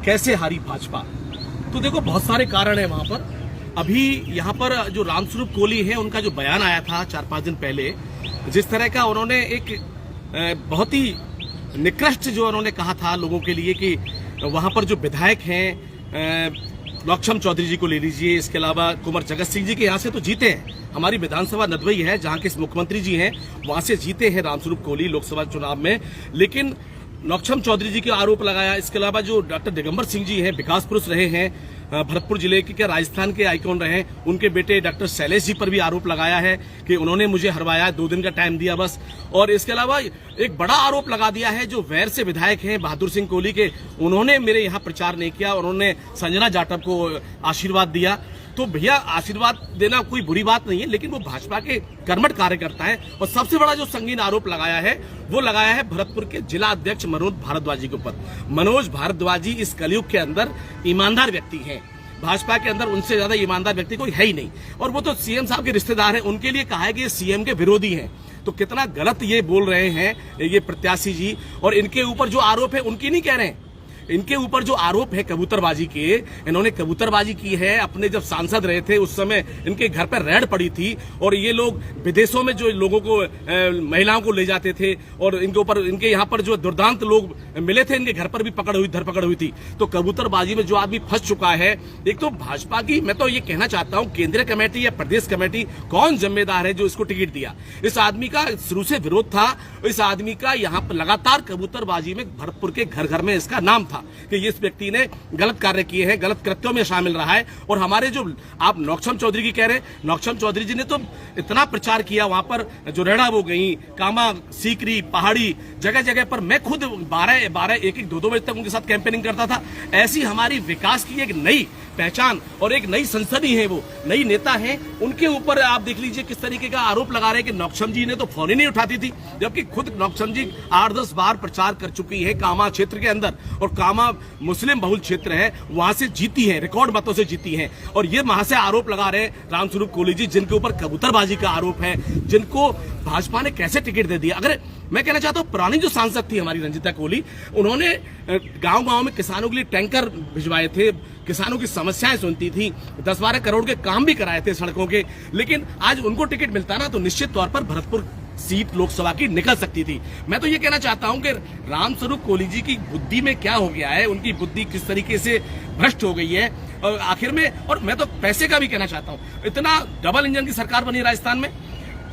कैसे हारी भाजपा? तो देखो बहुत सारे कारण है वहां पर। अभी यहाँ पर जो रामस्वरूप कोहली है, उनका जो बयान आया था 4-5 दिन पहले, जिस तरह का उन्होंने एक बहुत ही निकृष्ट जो उन्होंने कहा था लोगों के लिए कि वहां पर जो विधायक हैं, नौक्षम चौधरी जी को ले लीजिए, इसके अलावा कुंवर जगत सिंह जी के यहाँ से तो जीते हैं, हमारी विधानसभा नदवई है जहाँ के मुख्यमंत्री जी हैं, वहां से जीते हैं रामस्वरूप कोहली लोकसभा चुनाव में। लेकिन नौक्षम चौधरी जी के आरोप लगाया। इसके अलावा जो डॉक्टर दिगंबर सिंह जी हैं, विकास पुरुष रहे हैं, भरतपुर जिले के, क्या राजस्थान के आइकॉन रहे हैं, उनके बेटे डॉक्टर शैलेश जी पर भी आरोप लगाया है कि उन्होंने मुझे हरवाया, 2 दिन का टाइम दिया बस। और इसके अलावा एक बड़ा आरोप लगा दिया है जो वैर से विधायक हैं बहादुर सिंह कोहली के, उन्होंने मेरे यहाँ प्रचार नहीं किया, उन्होंने संजना जाटव को आशीर्वाद दिया। तो भैया आशीर्वाद देना कोई बुरी बात नहीं है, लेकिन वो भाजपा के कर्मठ कार्यकर्ता हैं। और सबसे बड़ा जो संगीन आरोप लगाया है वो लगाया है भरतपुर के जिला अध्यक्ष मनोज भारद्वाज जी के ऊपर। मनोज भारद्वाज जी इस कलयुग के अंदर ईमानदार व्यक्ति हैं, भाजपा के अंदर उनसे ज्यादा ईमानदार व्यक्ति कोई है ही नहीं। और वो तो सीएम साहब के रिश्तेदार हैं, उनके लिए कहा है कि ये सीएम के विरोधी हैं। तो कितना गलत ये बोल रहे हैं ये प्रत्याशी जी। और इनके ऊपर जो आरोप है उनकी नहीं कह रहे हैं, इनके ऊपर जो आरोप है कबूतरबाजी के, इन्होंने कबूतरबाजी की है। अपने जब सांसद रहे थे उस समय इनके घर पर रेड पड़ी थी और ये लोग विदेशों में जो लोगों को, महिलाओं को ले जाते थे और इनके ऊपर, इनके यहाँ पर जो दुर्दांत लोग मिले थे, इनके घर पर भी धरपकड़ हुई थी। तो कबूतरबाजी में जो आदमी फंस चुका है, एक तो भाजपा की, मैं तो ये कहना चाहता हूँ केंद्रीय कमेटी या प्रदेश कमेटी कौन जिम्मेदार है जो इसको टिकट दिया? इस आदमी का शुरू से विरोध था। इस आदमी का यहाँ पर लगातार कबूतरबाजी में भरतपुर के घर घर में इसका नाम था कि इस व्यक्ति ने गलत कार्य किए हैं, गलत कृत्यों में शामिल रहा है। और हमारे जो आप नौक्षम चौधरी की कह रहे हैं, नौक्षम चौधरी जी ने तो इतना प्रचार किया वहां पर, जो रेड़ा वो गई, कामा, सीकरी, पहाड़ी, जगह जगह पर मैं खुद 12, 1-2 बजे तक उनके साथ कैंपेनिंग करता था। ऐसी हमारी विकास की एक नई पहचान और एक नई संसदी है, वो नई नेता है। उनके ऊपर आप देख लीजिए किस तरीके का आरोप लगा रहे हैं कि नौक्षम जी ने तो फोन ही नहीं उठाती थी, जबकि खुद नौक्षम जी 8-10 बार प्रचार कर चुकी है कामा क्षेत्र के अंदर। और कामा मुस्लिम बहुल क्षेत्र है, वहां से जीती है, रिकॉर्ड मतों से जीती है। और ये वहां से आरोप लगा रहे हैं रामस्वरूप कोहली जी, जिनके ऊपर कबूतरबाजी का आरोप है, जिनको भाजपा ने कैसे टिकट दे दिया। अगर मैं कहना चाहता हूं, पुरानी जो सांसद थी हमारी रंजीता कोहली, उन्होंने गांव-गांव में किसानों के लिए टैंकर भिजवाए थे, किसानों की समस्याएं सुनती थी, 10-12 करोड़ के काम भी कराए थे सड़कों के। लेकिन आज उनको टिकट मिलता ना तो निश्चित तौर पर भरतपुर सीट लोकसभा की निकल सकती थी। मैं तो ये कहना चाहता हूं कि रामस्वरूप कोहली जी की बुद्धि में क्या हो गया है, उनकी बुद्धि किस तरीके से भ्रष्ट हो गई है। और आखिर में, और मैं तो पैसे का भी कहना चाहता हूं, इतना डबल इंजन की सरकार बनी राजस्थान में,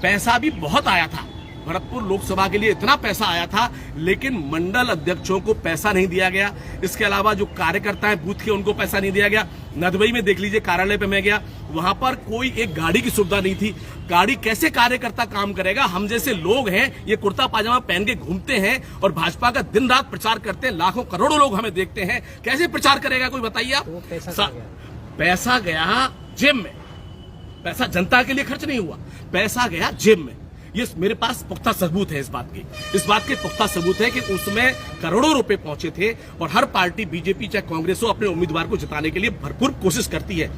पैसा भी बहुत आया था भरतपुर लोकसभा के लिए, इतना पैसा आया था, लेकिन मंडल अध्यक्षों को पैसा नहीं दिया गया। इसके अलावा जो कार्यकर्ता हैं बूथ के, उनको पैसा नहीं दिया गया। नदवई में देख लीजिए, कार्यालय पे मैं गया, वहां पर कोई एक गाड़ी की सुविधा नहीं थी। गाड़ी कैसे कार्यकर्ता काम करेगा? हम जैसे लोग हैं, ये कुर्ता पाजामा पहन के घूमते हैं और भाजपा का दिन रात प्रचार करते हैं, लाखों करोड़ों लोग हमें देखते हैं, कैसे प्रचार करेगा कोई बताइए आप? पैसा गया जेब में, पैसा जनता के लिए खर्च नहीं हुआ, पैसा गया जेब में। ये मेरे पास पुख्ता सबूत है इस बात के पुख्ता सबूत है कि उसमें करोड़ों रुपए पहुंचे थे। और हर पार्टी, बीजेपी चाहे कांग्रेस हो, अपने उम्मीदवार को जिताने के लिए भरपूर कोशिश करती है।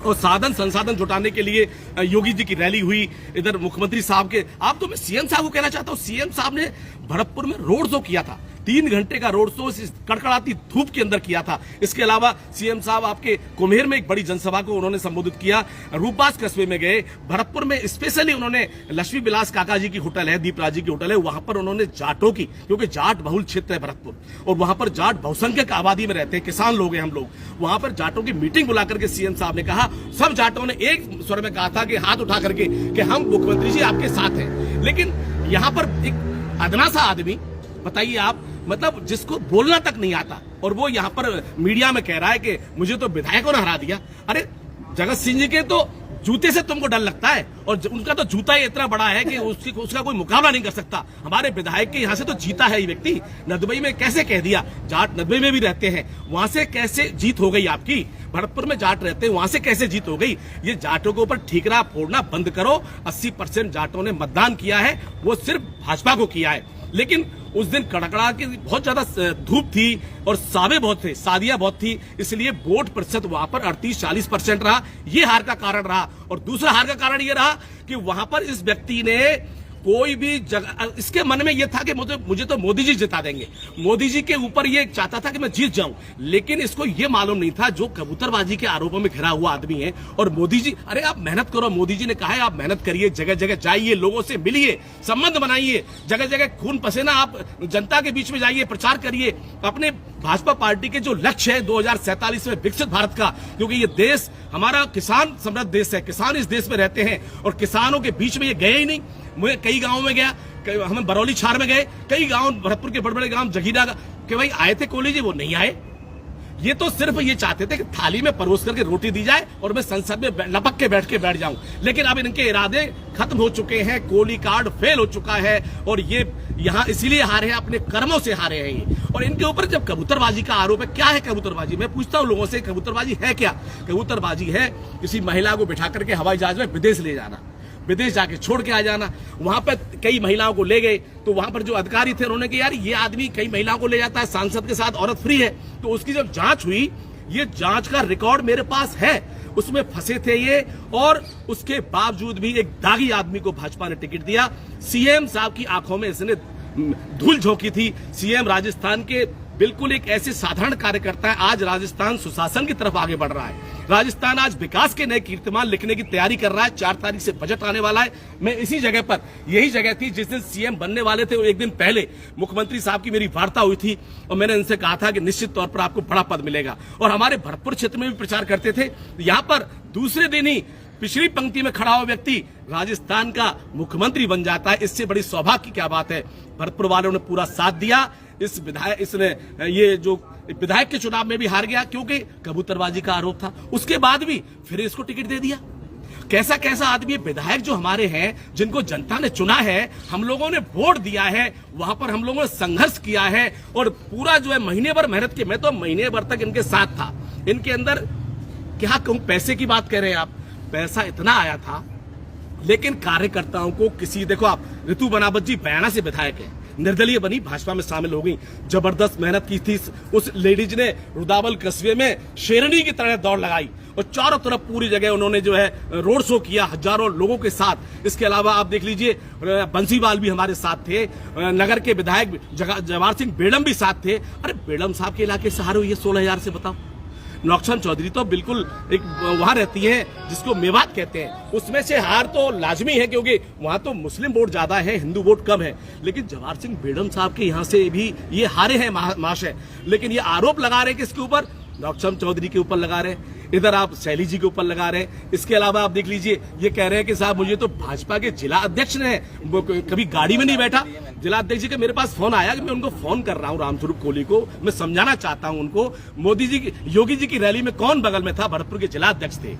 और साधन संसाधन जुटाने के लिए योगी जी की रैली हुई, इधर मुख्यमंत्री साहब के, आप तो मैं सीएम साहब को कहना चाहता हूं, सीएम साहब ने भरतपुर में रोड शो किया था, 3 घंटे का रोड शो इस कड़कड़ाती धूप के अंदर किया था। इसके अलावा सीएम साहब आपके कुम्हेर में एक बड़ी जनसभा को उन्होंने संबोधित किया, रूपास कस्बे में गए, भरतपुर में स्पेशली उन्होंने लक्ष्मी विलास काका जी की होटल है, दीपराज जी की होटल है, वहां पर उन्होंने जाटों की, क्योंकि जाट बहुल क्षेत्र है भरतपुर और वहां पर जाट बहुसंख्यक आबादी में रहते हैं, किसान लोग हैं हम लोग, वहां पर जाटों की मीटिंग बुलाकर के सीएम साहब ने कहा, सब जाटों ने एक स्वर में कहा था कि हाथ उठा करके कि हम मुख्यमंत्री जी आपके साथ हैं। लेकिन यहां पर एक अदना सा आदमी, बताइए आप, मतलब जिसको बोलना तक नहीं आता, और वो यहाँ पर मीडिया में कह रहा है कि मुझे तो विधायकों ने हरा दिया। अरे जगत सिंह जी के तो जूते से तुमको डर लगता है, और उनका तो जूता ही इतना बड़ा है कि उसका कोई मुकाबला नहीं कर सकता। हमारे विधायक के यहाँ से तो जीता है ये व्यक्ति। नदवई में कैसे कह दिया, जाट नदवई में भी रहते हैं, वहां से कैसे जीत हो गई आपकी? भरतपुर में जाट रहते हैं, वहां से कैसे जीत हो गई? ये जाटों के ऊपर ठीकरा फोड़ना बंद करो। 80% जाटों ने मतदान किया है, वो सिर्फ भाजपा को किया है। लेकिन उस दिन कड़कड़ा की बहुत ज्यादा धूप थी और सावे बहुत थे, शादियां बहुत थी, इसलिए वोट प्रतिशत वहां पर 38-40% रहा। ये हार का कारण रहा। और दूसरा हार का कारण ये रहा कि वहां पर इस व्यक्ति ने कोई भी जगह, इसके मन में यह था कि मुझे तो मोदी जी जिता देंगे, मोदी जी के ऊपर ये चाहता था कि मैं जीत जाऊं, लेकिन इसको ये मालूम नहीं था जो कबूतरबाजी के आरोपों में घिरा हुआ आदमी है। और मोदी जी, अरे आप मेहनत करो, मोदी जी ने कहा है आप मेहनत करिए, जगह जगह जाइए, लोगों से मिलिए, संबंध बनाइए, जगह जगह खून पसीना आप जनता के बीच में जाइए, प्रचार करिए अपने भाजपा पार्टी के जो लक्ष्य है 2047 में विकसित भारत का, क्योंकि ये देश हमारा किसान समृद्ध देश है, किसान इस देश में रहते हैं और किसानों के बीच में ये गए ही नहीं। मैं कई गांवों में गया, हम बरौली छार में गए, कई गांव भरतपुर के बड़े बड़े गांव जगीरा के भाई आए थे कोहली जी, वो नहीं आए। ये तो सिर्फ ये चाहते थे कि थाली में परोस करके रोटी दी जाए और मैं संसद में लपक के बैठ जाऊं, लेकिन अब इनके इरादे खत्म हो चुके हैं, कोहली कार्ड फेल हो चुका है और ये यहां इसीलिए हारे हैं, अपने कर्मों से हारे हैं ये। और इनके ऊपर जब कबूतरबाजी का आरोप है, क्या है कबूतरबाजी? मैं पूछता हूं लोगों से, कबूतरबाजी है क्या? कबूतरबाजी है किसी महिला को बिठा करके हवाई जहाज में विदेश ले जाना, विदेश जाके छोड़ के आ जाना। वहां पर कई महिलाओं को ले गए तो वहां पर जो अधिकारी थे उन्होंने कहा यार ये आदमी कई महिलाओं को ले जाता है, सांसद के साथ औरत फ्री है। तो उसकी जब जांच हुई, ये जांच का रिकॉर्ड मेरे पास है, उसमें फंसे थे ये, और उसके बावजूद भी एक दागी आदमी को भाजपा ने टिकट दिया। सीएम साहब की आंखों में इसने धूल झोंकी थी। सीएम राजस्थान के बिल्कुल एक ऐसे साधारण कार्यकर्ता है, आज राजस्थान सुशासन की तरफ आगे बढ़ रहा है। राजस्थान आज विकास के नए कीर्तिमान लिखने की तैयारी कर रहा है। 4 तारीख से बजट आने वाला है। मैं इसी जगह पर, यही जगह थी जिस दिन सीएम बनने वाले थे, एक दिन पहले मुख्यमंत्री साहब की मेरी वार्ता हुई थी और मैंने इनसे कहा था कि निश्चित तौर पर आपको बड़ा पद मिलेगा। और हमारे भरतपुर क्षेत्र में भी प्रचार करते थे। यहाँ पर दूसरे दिन ही पिछली पंक्ति में खड़ा हुआ व्यक्ति राजस्थान का मुख्यमंत्री बन जाता है। इससे बड़ी सौभाग्य की क्या बात है? भरतपुर वालों ने पूरा साथ दिया। इसने ये जो विधायक के चुनाव में भी हार गया क्योंकि कबूतरबाजी का आरोप था, उसके बाद भी फिर इसको टिकट दे दिया। कैसा कैसा आदमी, विधायक जो हमारे हैं, जिनको जनता ने चुना है, हम लोगों ने वोट दिया है, वहां पर हम लोगों ने संघर्ष किया है और पूरा जो है महीने भर मेहनत की। मैं तो महीने भर तक इनके साथ था। इनके अंदर क्या कहूं, पैसे की बात कह रहे हैं आप, पैसा इतना आया था, लेकिन कार्यकर्ताओं को किसी, देखो आप, ऋतु बनावत जी बयाना से विधायक है, निर्दलीय बनी, भाजपा में शामिल हो गई, जबरदस्त मेहनत की थी। उस लेडीज ने रुदावल कस्बे में शेरनी की तरह दौड़ लगाई और चारों तरफ पूरी जगह उन्होंने जो है रोड शो किया हजारों लोगों के साथ। इसके अलावा आप देख लीजिए बंसीवाल भी हमारे साथ थे, नगर के विधायक जवाहर सिंह बेड़म भी साथ थे। अरे बेड़म साहब के इलाके से हारे हुई है 16,000 से, बताओ। नौक्षम चौधरी तो बिल्कुल एक वहां रहती है जिसको मेवात कहते हैं, उसमें से हार तो लाजमी है क्योंकि वहां तो मुस्लिम वोट ज्यादा है, हिंदू वोट कम है। लेकिन जवाहर सिंह बेड़म साहब के यहां से भी ये हारे हैं महाशय। लेकिन ये आरोप लगा रहे किसके ऊपर? नौक्षम चौधरी के ऊपर लगा रहे, इधर आप शैली जी के ऊपर लगा रहे। इसके अलावा आप देख लीजिए, ये कह रहे हैं कि साहब मुझे तो भाजपा के जिला अध्यक्ष ने कभी गाड़ी में नहीं बैठा। जिला अध्यक्ष जी का मेरे पास फोन आया कि मैं उनको फोन कर रहा हूं, रामस्वरूप कोहली को, मैं समझाना चाहता हूं उनको, मोदी जी की, योगी जी की रैली में कौन बगल में था? भरतपुर के जिला अध्यक्ष थे।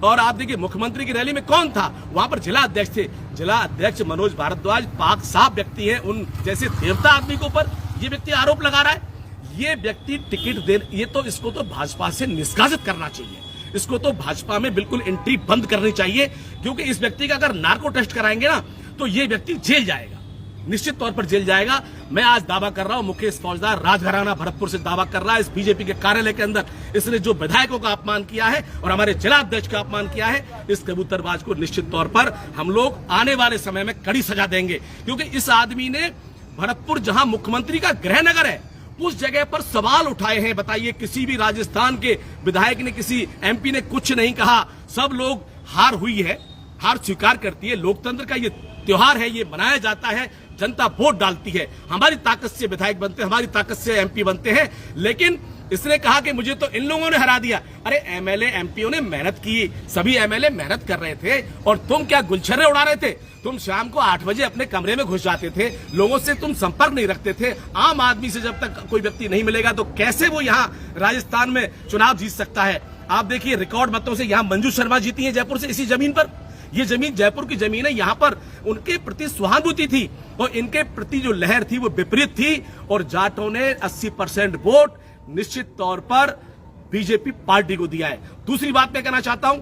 और आप देखिए मुख्यमंत्री की रैली में कौन था? वहां पर जिला अध्यक्ष थे। जिला अध्यक्ष मनोज भारद्वाज पाक साफ व्यक्ति है, उन जैसे देवता आदमी के ऊपर ये व्यक्ति आरोप लगा रहा है। ये व्यक्ति टिकट दे, ये तो इसको तो भाजपा से निष्कासित करना चाहिए, इसको तो भाजपा में बिल्कुल एंट्री बंद करनी चाहिए, क्योंकि इस व्यक्ति का अगर नार्को टेस्ट कराएंगे ना तो ये व्यक्ति जेल जाएगा, निश्चित तौर पर जेल जाएगा। मैं आज दावा कर रहा हूं, मुकेश फौजदार राजघराना भरतपुर से दावा कर रहा है, इस बीजेपी के कार्यालय के अंदर इसने जो विधायकों का अपमान किया है और हमारे जिला अध्यक्ष का अपमान किया है, इस कबूतरबाज को निश्चित तौर पर हम लोग आने वाले समय में कड़ी सजा देंगे। क्योंकि इस आदमी ने भरतपुर, जहां मुख्यमंत्री का गृह नगर है, उस जगह पर सवाल उठाए हैं। बताइए, किसी भी राजस्थान के विधायक ने, किसी एमपी ने कुछ नहीं कहा। सब लोग, हार हुई है, हार स्वीकार करती है, लोकतंत्र का ये त्योहार है, ये मनाया जाता है, जनता वोट डालती है। हमारी ताकत से विधायक बनते हैं, हमारी ताकत से एमपी बनते हैं। लेकिन इसने कहा कि मुझे तो इन लोगों ने हरा दिया। अरे एमएलए एमपीओ ने मेहनत की, सभी एमएलए मेहनत कर रहे थे, और तुम क्या गुलछर्रे उड़ा रहे थे? तुम शाम को 8 बजे अपने कमरे में घुस जाते थे, लोगों से तुम संपर्क नहीं रखते थे। आम आदमी से जब तक कोई व्यक्ति नहीं मिलेगा तो कैसे वो यहाँ राजस्थान में चुनाव जीत सकता है? आप देखिए, रिकॉर्ड मतों से यहाँ मंजू शर्मा जीती है जयपुर से, इसी जमीन पर। ये जमीन जयपुर की जमीन है, यहाँ पर उनके प्रति सहानुभूति थी और इनके प्रति जो लहर थी वो विपरीत थी, और जाटों ने 80% वोट निश्चित तौर पर बीजेपी पार्टी को दिया है। दूसरी बात मैं कहना चाहता हूं,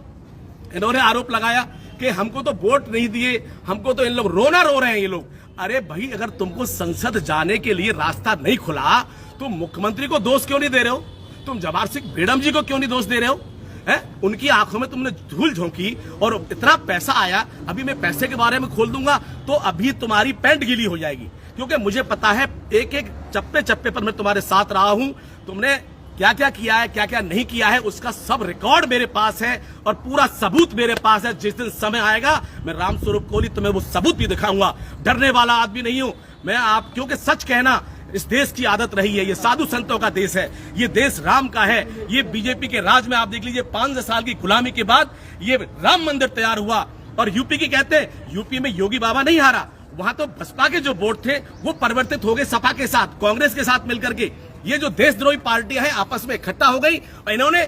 इन्होंने आरोप लगाया कि हमको तो वोट नहीं दिए, हमको तो इन लोग रोना रो रहे हैं ये लोग। अरे भाई, अगर तुमको संसद जाने के लिए रास्ता नहीं खुला, तुम मुख्यमंत्री को दोष क्यों नहीं दे रहे हो? तुम जवाहर सिंह बेड़म जी को क्यों नहीं दोष दे रहे हो? है, उनकी आंखों में तुमने धूल झोंकी और इतना पैसा आया। अभी मैं पैसे के बारे में खोल दूंगा तो अभी तुम्हारी पैंट गीली हो जाएगी, क्योंकि मुझे पता है एक एक चप्पे चप्पे पर मैं तुम्हारे साथ रहा हूं। तुमने क्या क्या किया है, क्या क्या नहीं किया है, उसका सब रिकॉर्ड मेरे पास है और पूरा सबूत मेरे पास है। जिस दिन समय आएगा मैं रामस्वरूप कोहली तुम्हें वो सबूत भी दिखाऊंगा। डरने वाला आदमी नहीं हूं मैं, आप क्योंकि सच कहना इस देश की आदत रही है। ये साधु संतों का देश है, ये देश राम का है। ये बीजेपी के राज में आप देख लीजिए 5 साल की गुलामी के बाद ये राम मंदिर तैयार हुआ। और यूपी की कहते हैं यूपी में योगी बाबा नहीं हारा, वहां तो बसपा के जो वोट थे वो परिवर्तित हो गए सपा के साथ, कांग्रेस के साथ मिलकर के। ये जो देशद्रोही पार्टियां हैं आपस में इकट्ठा हो गई और इन्होंने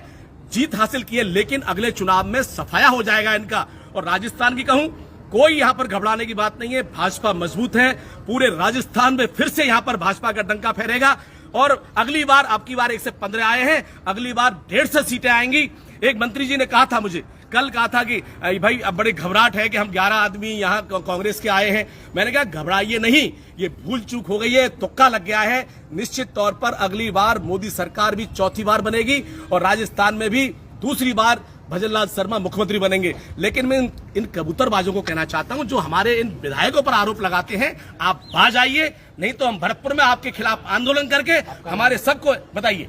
जीत हासिल की है, लेकिन अगले चुनाव में सफाया हो जाएगा इनका। और राजस्थान की कहूं, कोई यहां पर घबराने की बात नहीं है, भाजपा मजबूत है। पूरे राजस्थान में फिर से यहां पर भाजपा का डंका फहरेगा और अगली बार, आपकी बार 115 आए हैं, अगली बार 150 सीटें आएंगी। एक मंत्री जी ने कहा था मुझे, कल कहा था कि भाई अब बड़ी घबराहट है कि हम 11 आदमी यहाँ कांग्रेस के आए हैं। मैंने कहा घबराइए नहीं, ये भूल चूक हो गई है, तुक्का लग गया है। निश्चित तौर पर अगली बार मोदी सरकार भी चौथी बार बनेगी और राजस्थान में भी दूसरी बार भजनलाल शर्मा मुख्यमंत्री बनेंगे। लेकिन मैं इन कबूतरबाजों को कहना चाहता हूं जो हमारे इन विधायकों पर आरोप लगाते हैं, आप बाज आइए, नहीं तो हम भरतपुर में आपके खिलाफ आंदोलन करके हमारे सबको बताइए।